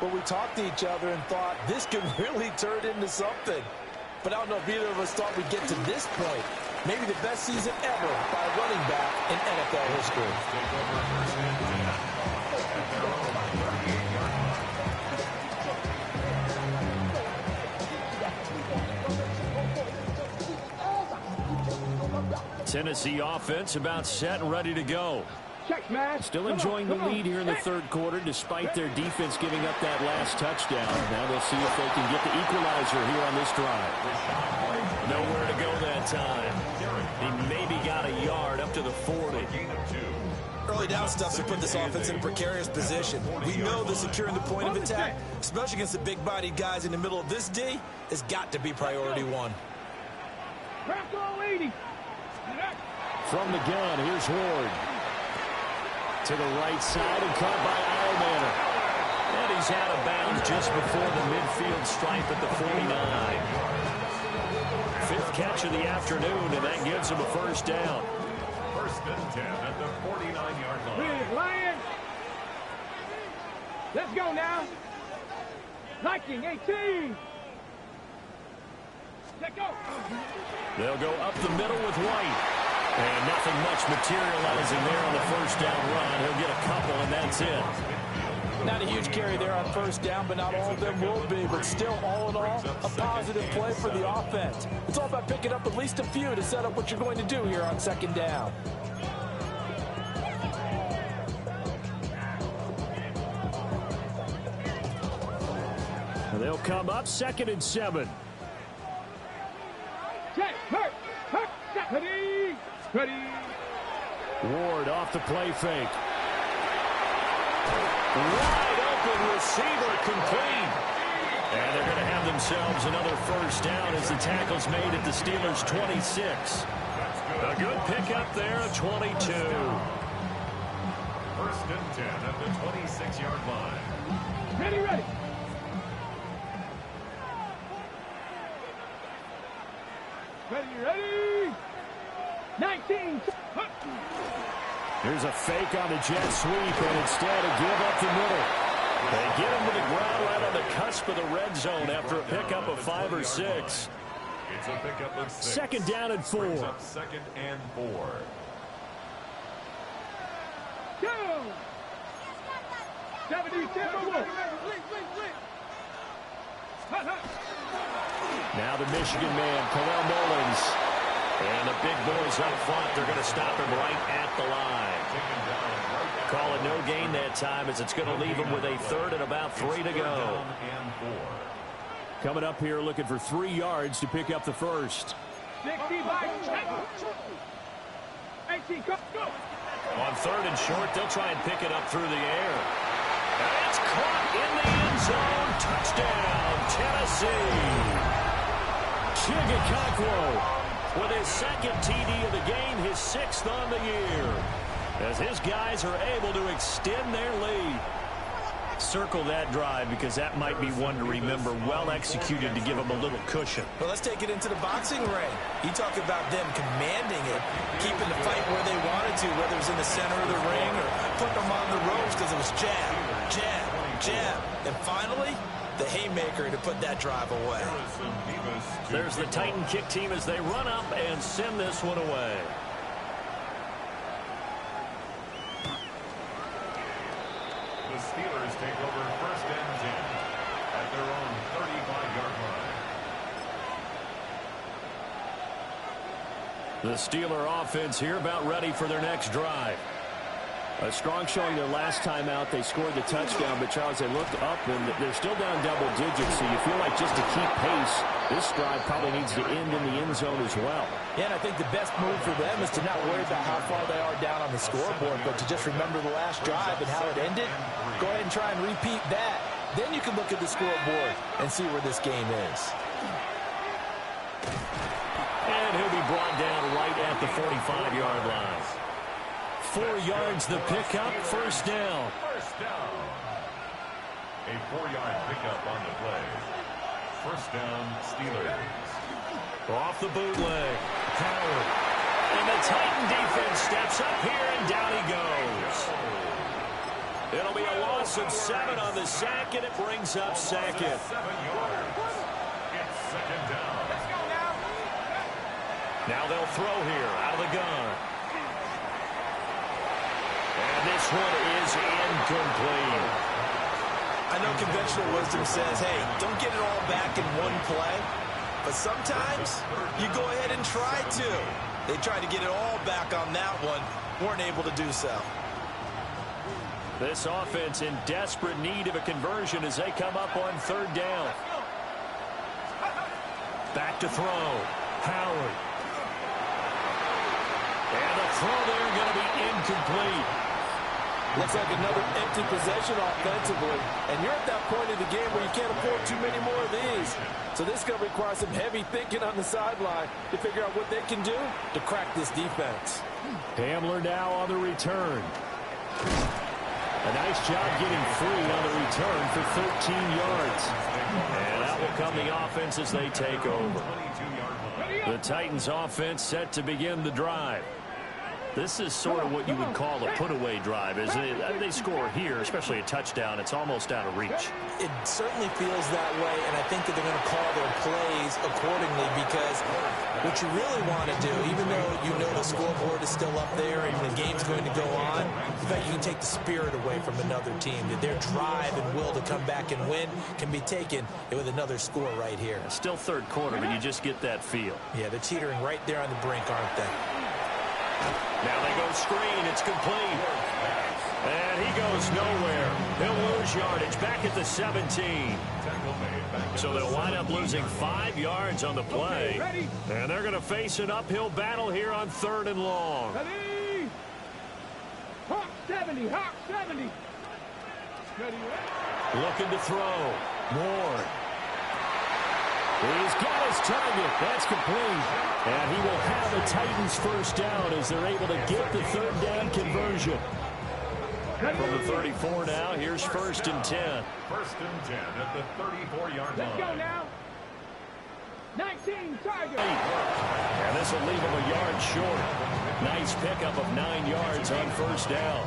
where we talked to each other and thought this could really turn into something. But I don't know if either of us thought we'd get to this point. Maybe the best season ever by a running back in NFL history. Tennessee offense about set and ready to go. check, man. Still enjoying the lead here in the 3rd quarter despite their defense giving up that last touchdown. Now they'll see if they can get the equalizer here on this drive. Nowhere to go that time. He maybe got a yard up to the 40. Early down stuff to put this offense in a precarious position. We know that securing the point of attack, especially against the big-bodied guys in the middle of this D, has got to be priority 1. From the gun, here's Ward. To the right side and caught by Eilman. And he's out of bounds just before the midfield stripe at the 49. 5th catch of the afternoon, and that gives him a 1st down. 1st and 10 at the 49-yard line. Big Lions. Let's go now. Liking 18. Let's go. They'll go up the middle with White. And nothing much materializing there on the 1st down run. He'll get a couple, and that's it. Not a huge carry there on 1st down, but not all of them will be. But still, all in all, a positive play for the offense. It's all about picking up at least a few to set up what you're going to do here on 2nd down. And they'll come up 2nd and 7. Check, hurt, ready, ready. Ward off the play fake. Wide open receiver complete. And they're going to have themselves another first down as the tackle's made at the Steelers' 26. A good pickup there of 22. First and 10 at the 26-yard line. Ready, ready. Ready. 19. Here's a fake on the jet sweep, and instead a give up the middle. They get him to the ground right on the cusp of the red zone after a pickup of 5 or 6. It's a pickup of 6. Second down and 4. Brings up 2nd and 4. Go. 70, Now the Michigan man, Khalil Mullins. And the big boys up front, they're going to stop him right at the line. Call it no gain that time as it's going to leave him with a third and about 3 to go. Coming up here looking for 3 yards to pick up the first. 60 by 18, go. On third and short, they'll try and pick it up through the air. And it's caught in the end zone. Touchdown, Tennessee. Chigakakwo with his second TD of the game, his 6th on the year. As his guys are able to extend their lead. Circle that drive because that might be one to remember. Well executed to give them a little cushion. Well, let's take it into the boxing ring. You talk about them commanding it, keeping the fight where they wanted to, whether it was in the center of the ring or putting them on the ropes because it was jab, jab, jab. And finally, the haymaker to put that drive away. There's the Titan kick team as they run up and send this one away. The Steelers take over first and 10 at their own 35-yard line. The Steeler offense here about ready for their next drive. A strong showing their last time out. They scored the touchdown, but Charles, they looked up and they're still down double digits, so you feel like just to keep pace, this drive probably needs to end in the end zone as well. Yeah, and I think the best move for them is to not worry about how far they are down on the scoreboard, but to just remember the last drive and how it ended. Go ahead and try and repeat that. Then you can look at the scoreboard and see where this game is. And he'll be brought down right at the 45-yard line. 4 yards the pickup, first down. First down. A 4-yard pickup on the play. First down, Steelers. Off the bootleg. Howard. And the Titan defense steps up here, and down he goes. It'll be a loss of 7 on the sack, and it brings up second. 7 yards. It's second down. Let's go now. Now they'll throw here out of the gun. And this one is incomplete. I know conventional wisdom says, hey, don't get it all back in one play. But sometimes you go ahead and try to. They tried to get it all back on that one. Weren't able to do so. This offense in desperate need of a conversion as they come up on third down. Back to throw. Howard. And the throw there going to be incomplete. Looks like another empty possession offensively. And you're at that point in the game where you can't afford too many more of these. So this is going to require some heavy thinking on the sideline to figure out what they can do to crack this defense. Hamler now on the return. A nice job getting free on the return for 13 yards. And that will come the offense as they take over. The Titans offense set to begin the drive. This is sort of what you would call a put-away drive. As they score here, especially a touchdown, it's almost out of reach. It certainly feels that way, and I think that they're going to call their plays accordingly because what you really want to do, even though you know the scoreboard is still up there and the game's going to go on, in fact, you can take the spirit away from another team. That their drive and will to come back and win can be taken with another score right here. Still third quarter, but you just get that feel. Yeah, they're teetering right there on the brink, aren't they? Now they go screen. It's complete. And he goes nowhere. He'll lose yardage back at the 17. So they'll wind up losing 5 yards on the play. And they're going to face an uphill battle here on third and long. Ready? Hawk 70, Hawk 70. Looking to throw. Moore. He's got his target. That's complete. And he will have the Titans first down as they're able to get the third down conversion. From the 34 now, here's 1st and 10. 1st and 10 at the 34-yard line. Let's go now. 19 target. And this will leave him a yard short. Nice pickup of 9 yards on 1st down.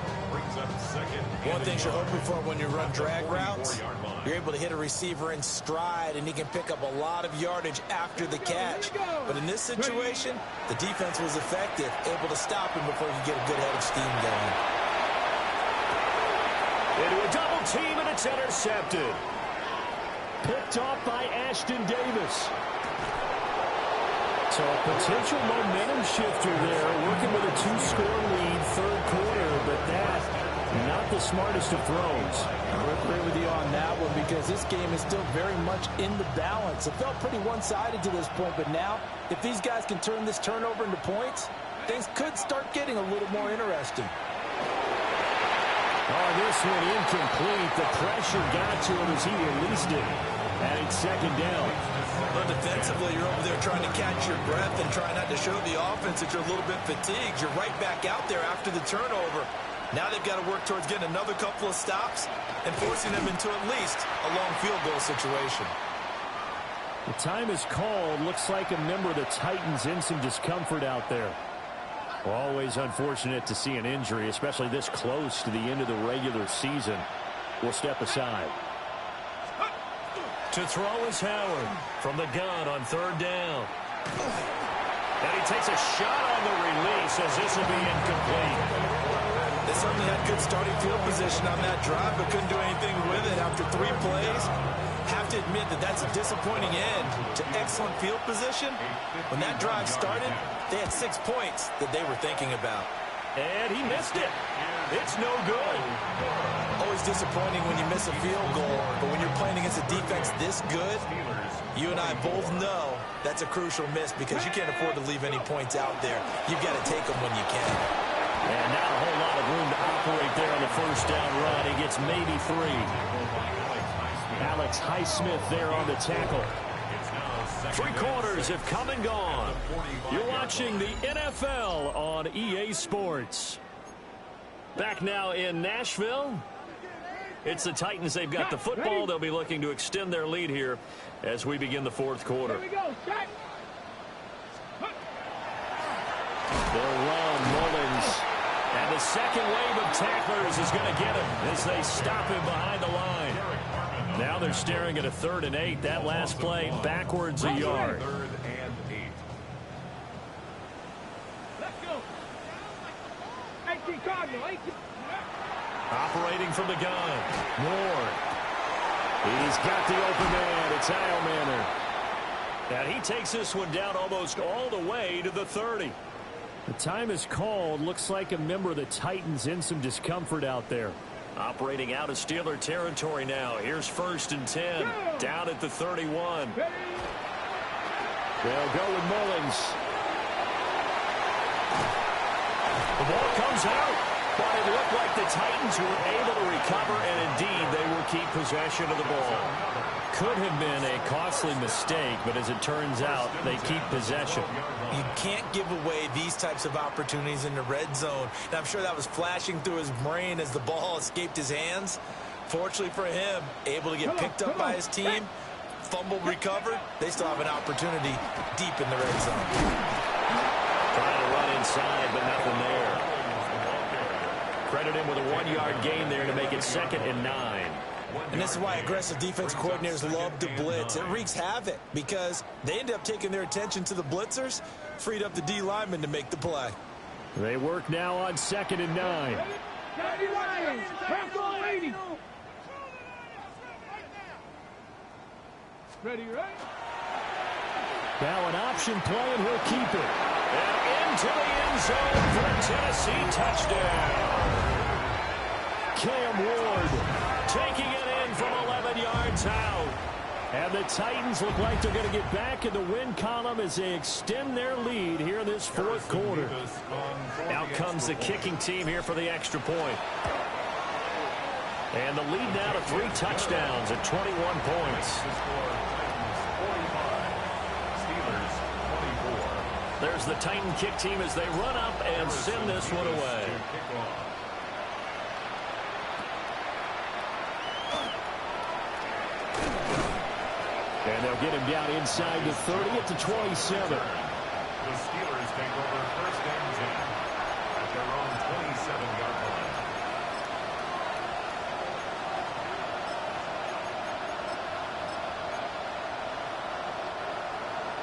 One thing you're hoping for when you run drag routes, you're able to hit a receiver in stride, and he can pick up a lot of yardage after the catch. But in this situation, the defense was effective, able to stop him before he could get a good head of steam going. Into a double team, and it's intercepted. Picked off by Ashton Davis. So a potential momentum shifter there, working with a 2-score lead, 3rd quarter, but that, not the smartest of throws. I'll agree with you on that one because this game is still very much in the balance. It felt pretty one-sided to this point, but now, if these guys can turn this turnover into points, things could start getting a little more interesting. Oh, this one incomplete. The pressure got to him as he released it. And it's 2nd down. But defensively, you're over there trying to catch your breath and try not to show the offense that you're a little bit fatigued. You're right back out there after the turnover. Now they've got to work towards getting another couple of stops and forcing them into at least a long field goal situation. The time is called. Looks like a member of the Titans in some discomfort out there. Always unfortunate to see an injury, especially this close to the end of the regular season. We'll step aside. To throw is Howard from the gun on 3rd down. And he takes a shot on the release as this will be incomplete. They certainly had good starting field position on that drive, but couldn't do anything with it after 3 plays. Have to admit that that's a disappointing end to excellent field position. When that drive started, they had 6 points that they were thinking about. And he missed it. It's no good. Always disappointing when you miss a field goal, but when you're playing against a defense this good, you and I both know that's a crucial miss because you can't afford to leave any points out there. You've got to take them when you can. And not a whole lot of room to operate there on the 1st down run. He gets maybe 3. Alex Highsmith there on the tackle. 3 quarters have come and gone. You're watching the NFL on EA Sports. Back now in Nashville. It's the Titans. They've got the football. They'll be looking to extend their lead here as we begin the 4th quarter. Here we go. Shot. They'll run Mullins. And the second wave of tacklers is going to get him as they stop him behind the line. Now they're staring at a 3rd and 8. That last play backwards a yard. 3rd and 8. Let's go. 18 Cardinal. 18. Operating from the gun. Moore. He's got the open man. It's Eilmanner. And he takes this one down almost all the way to the 30. The time is called. Looks like a member of the Titans in some discomfort out there. Operating out of Steeler territory now. Here's 1st and 10. Down at the 31. They'll go with Mullins. The ball comes out. But it looked like the Titans were able to recover, and indeed they will keep possession of the ball. Could have been a costly mistake, but as it turns out, they keep possession. You can't give away these types of opportunities in the red zone. And I'm sure that was flashing through his brain as the ball escaped his hands. Fortunately for him, able to get picked up by his team, fumble recovered. They still have an opportunity deep in the red zone. Trying to run inside, but nothing there. Credit him with a 1-yard gain there to make it 2nd and 9. And this is why aggressive defense coordinators love to blitz. It wreaks havoc because they end up taking their attention to the blitzers, freed up the D lineman to make the play. They work now on 2nd and 9. Ready, right? Now an option play, and he'll keep it. And into the end zone for a Tennessee touchdown. Cam Ward taking it in from 11 yards out. And the Titans look like they're going to get back in the win column as they extend their lead here in this 4th quarter. Out comes the kicking team here for the extra point. And the lead now to 3 touchdowns at 21 points. There's the Titan kick team as they run up and send this one away. And they'll get him down inside the 30 at the 27. The Steelers take over first and 10 at their own 27-yard line.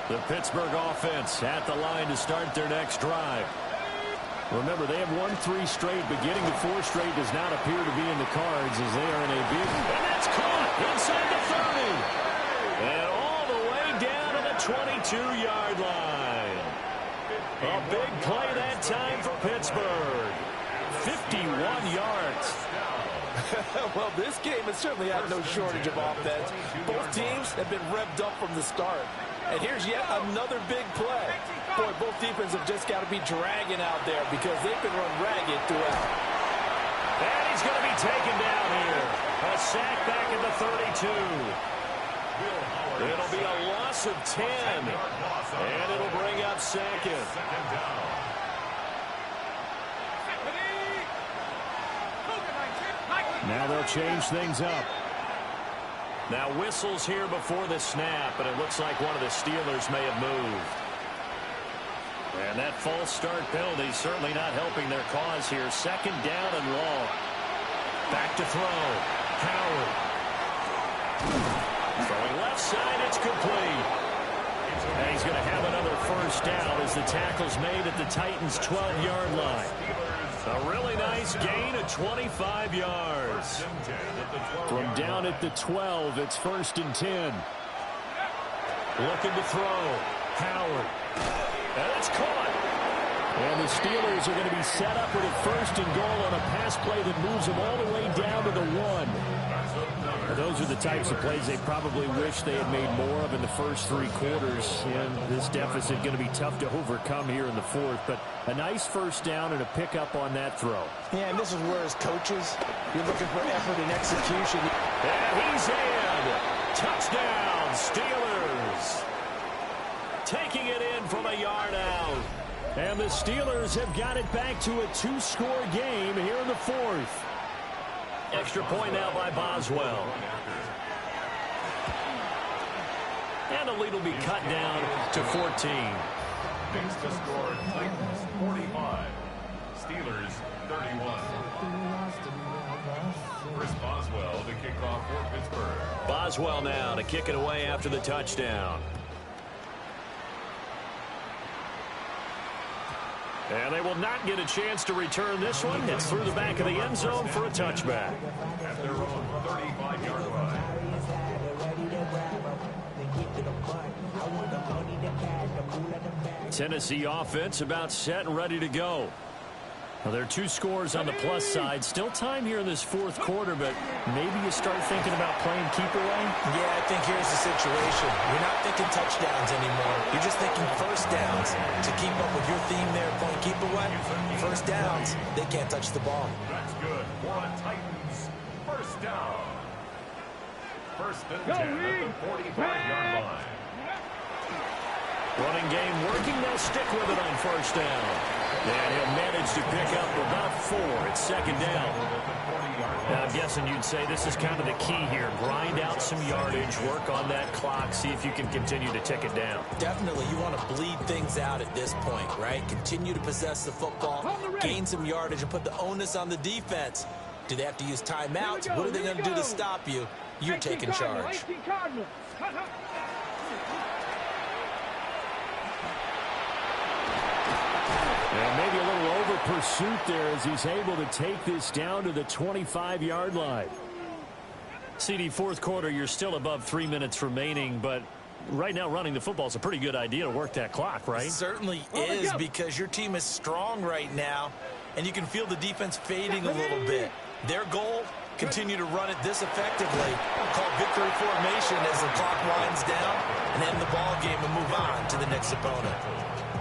The Pittsburgh offense at the line to start their next drive. Remember, they have won 3 straight, but getting to 4 straight does not appear to be in the cards as they are in a big... And that's caught inside the 30. And all the way down to the 22-yard line. A big play that time for Pittsburgh. 51 yards. Well, this game has certainly had no shortage of offense. Both teams have been revved up from the start. And here's yet another big play. Boy, both defenses have just got to be dragging out there because they've been run ragged throughout. And he's going to be taken down here. A sack back at the 32. It'll be a loss of 10. And it'll bring up second. Now they'll change things up. Now whistles here before the snap, and it looks like one of the Steelers may have moved. And that false start penalty certainly not helping their cause here. Second down and long. Back to throw. Howard. Throwing left side, it's complete. And he's going to have another first down as the tackle's made at the Titans' 12-yard line. A really nice gain of 25 yards. From down at the 12, it's 1st and 10. Looking to throw. Howard. And it's caught. And the Steelers are going to be set up with a 1st and goal on a pass play that moves them all the way down to the 1. And those are the types of plays they probably wish they had made more of in the first 3 quarters. And this deficit going to be tough to overcome here in the 4th. But a nice first down and a pickup on that throw. Yeah, and this is where, as coaches, you're looking for effort and execution. And he's in. Touchdown, Steelers. Taking it in from a yard out. And the Steelers have got it back to a 2-score game here in the 4th. Extra point now by Boswell. And the lead will be cut down to 14. Next to score, Titans 45, Steelers 31. Chris Boswell to kick off for Pittsburgh. Boswell now to kick it away after the touchdown. And they will not get a chance to return this one. It's through the back of the end zone for a touchback. At their own 35-yard line. Tennessee offense about set and ready to go. Well, there are 2 scores on the plus side. Still time here in this 4th quarter, but maybe you start thinking about playing keep away? Yeah, I think here's the situation. You're not thinking touchdowns anymore. You're just thinking first downs. To keep up with your theme there, playing keep away, first downs, they can't touch the ball. That's good for a Titans first down. 1st and 10 at the 45-yard line. Running game working. They'll stick with it on first down. And he'll manage to pick up about 4 at 2nd down. Now, I'm guessing you'd say this is kind of the key here. Grind out some yardage, work on that clock, see if you can continue to tick it down. Definitely, you want to bleed things out at this point, right? Continue to possess the football, gain some yardage, and put the onus on the defense. Do they have to use timeouts? What are they going to do to stop you? You're taking charge. And maybe a little over pursuit there as he's able to take this down to the 25-yard line. CD, 4th quarter, you're still above 3 minutes remaining, but right now running the football is a pretty good idea to work that clock, right? It certainly is, because your team is strong right now, and you can feel the defense fading a little bit. Their goal, continue to run it this effectively. Call victory formation as the clock winds down and end the ball game and move on to the next opponent.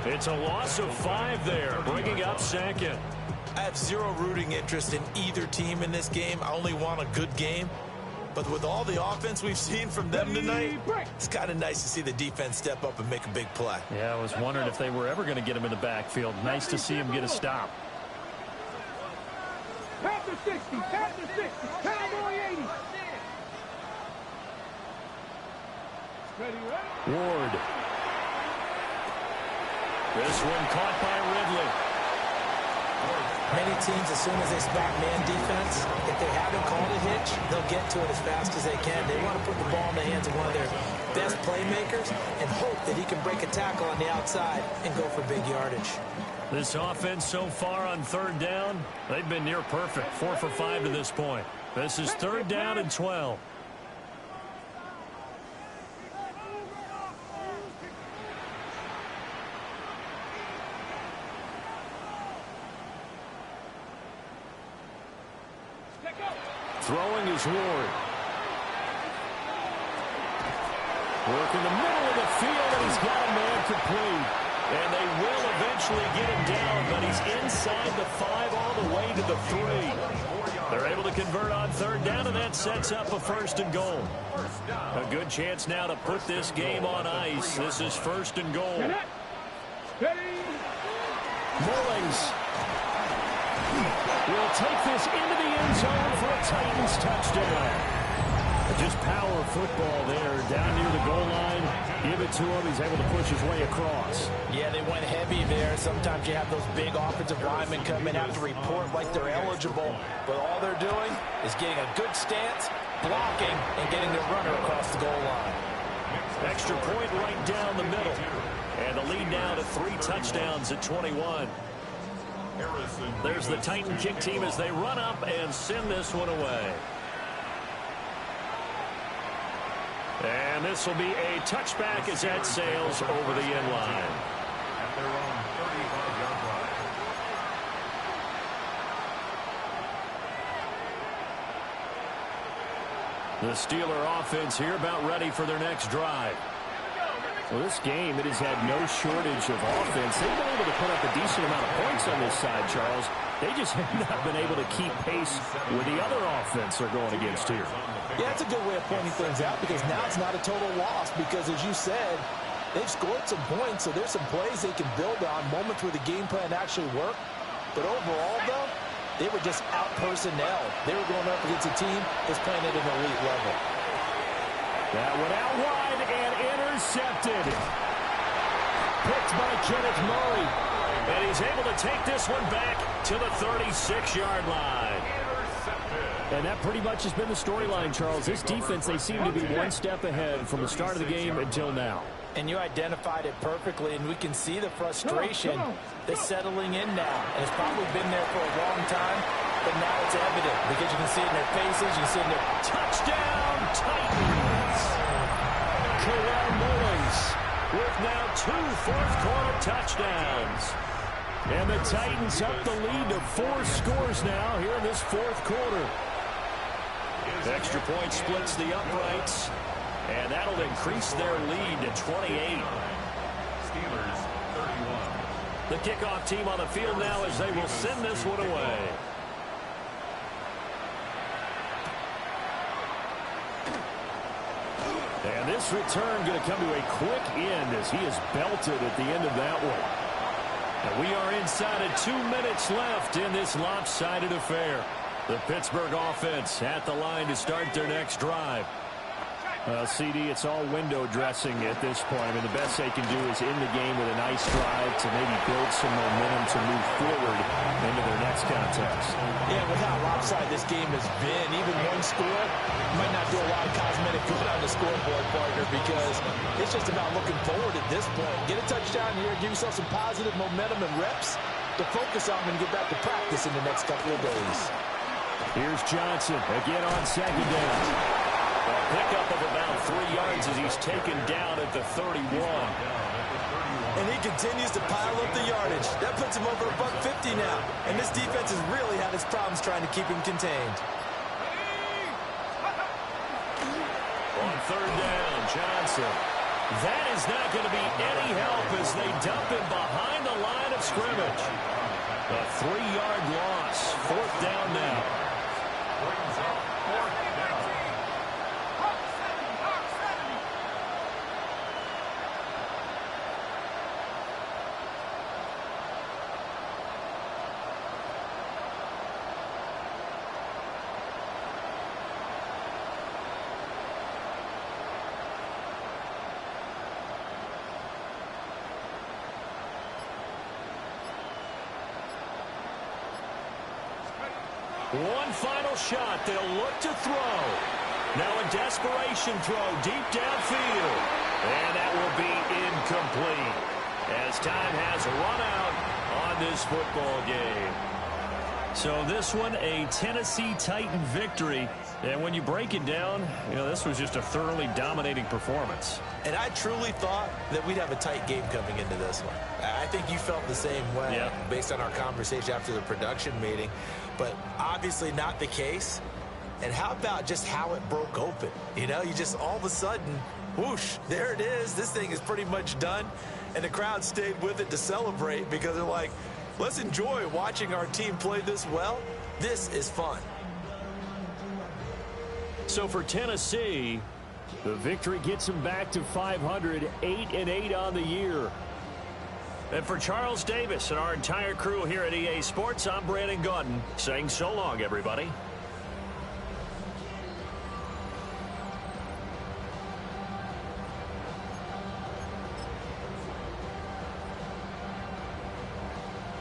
It's a loss of 5 there, bringing up second. I have zero rooting interest in either team in this game. I only want a good game. But with all the offense we've seen from them tonight, it's kind of nice to see the defense step up and make a big play. Yeah, I was wondering if they were ever going to get him in the backfield. Nice to see him get a stop. Pass the 60, pass the 60, Cowboy 80. Ward. This one caught by Ridley. Many teams, as soon as they spot man defense, if they haven't called a hitch, they'll get to it as fast as they can. They want to put the ball in the hands of one of their best playmakers and hope that he can break a tackle on the outside and go for big yardage. This offense so far on third down, they've been near perfect. 4 for 5 to this point. This is third down and 12. Throwing is Ward. Work in the middle of the field, and he's got a man complete. And they will eventually get him down, but he's inside the 5 all the way to the 3. They're able to convert on third down, and that sets up a first and goal. A good chance now to put this game on ice. This is first and goal. Mullings will take this into the end zone for a Titans touchdown. Just power football there, down near the goal line. Give it to him. He's able to push his way across. Yeah, they went heavy there. Sometimes you have those big offensive linemen come in, have to report like they're eligible. But all they're doing is getting a good stance, blocking, and getting their runner across the goal line. Extra point right down the middle. And the lead now to 3 touchdowns at 21. There's the Titan kick team as they run up and send this one away. And this will be a touchback as that sails over the end line. At their own 35-yard line. The Steeler offense here about ready for their next drive. Well, this game, it has had no shortage of offense. They've been able to put up a decent amount of points on this side, Charles. They just have not been able to keep pace with the other offense they're going against here. Yeah, that's a good way of pointing things out because now it's not a total loss because, as you said, they've scored some points, so there's some plays they can build on, moments where the game plan actually worked. But overall, though, they were just out-personnel. They were going up against a team that's playing at an elite level. That went out wide and intercepted. Picked by Kenneth Murray. And he's able to take this one back to the 36-yard line. And that pretty much has been the storyline, Charles. This defense, they seem to be one step ahead from the start of the game until now. And you identified it perfectly, and we can see the frustration that's settling in now. And it's probably been there for a long time, but now it's evident because you can see it in their faces, you can see it in their touchdown Titans. Khalil Mullings with now 2 fourth-quarter touchdowns. And the Titans up the lead to 4 scores now here in this fourth quarter. Extra point splits the uprights, and that'll increase their lead to 28. Steelers 31. The kickoff team on the field now as they will send this one away. And this return going to come to a quick end as he is belted at the end of that one. And we are inside of 2 minutes left in this lopsided affair. The Pittsburgh offense at the line to start their next drive. CD, it's all window dressing at this point. I mean, the best they can do is end the game with a nice drive to maybe build some momentum to move forward into their next contest. Yeah, with how lopsided this game has been, even one score might not do a lot of cosmetic good on the scoreboard, partner, because it's just about looking forward at this point. Get a touchdown here, give yourself some positive momentum and reps to focus on and get back to practice in the next couple of days. Here's Johnson again on second down. A pickup of about 3 yards as he's taken down at the 31. And he continues to pile up the yardage. That puts him over $150 now. And this defense has really had its problems trying to keep him contained. On third down, Johnson. That is not going to be any help as they dump him behind the line of scrimmage. A 3-yard loss. 4th down now. Brings up 4th down. One final shot. They'll look to throw. Now a desperation throw deep downfield. And that will be incomplete as time has run out on this football game. So this one, a Tennessee Titan victory. And when you break it down, you know, this was just a thoroughly dominating performance. And I truly thought that we'd have a tight game coming into this one. I think you felt the same way based on our conversation after the production meeting. But obviously not the case. And how about just how it broke open? You know, you just all of a sudden, whoosh, there it is. This thing is pretty much done. And the crowd stayed with it to celebrate because they're like, let's enjoy watching our team play this well. This is fun. So for Tennessee, the victory gets them back to 500, 8-8 on the year. And for Charles Davis and our entire crew here at EA Sports, I'm Brandon Gaudin saying so long, everybody.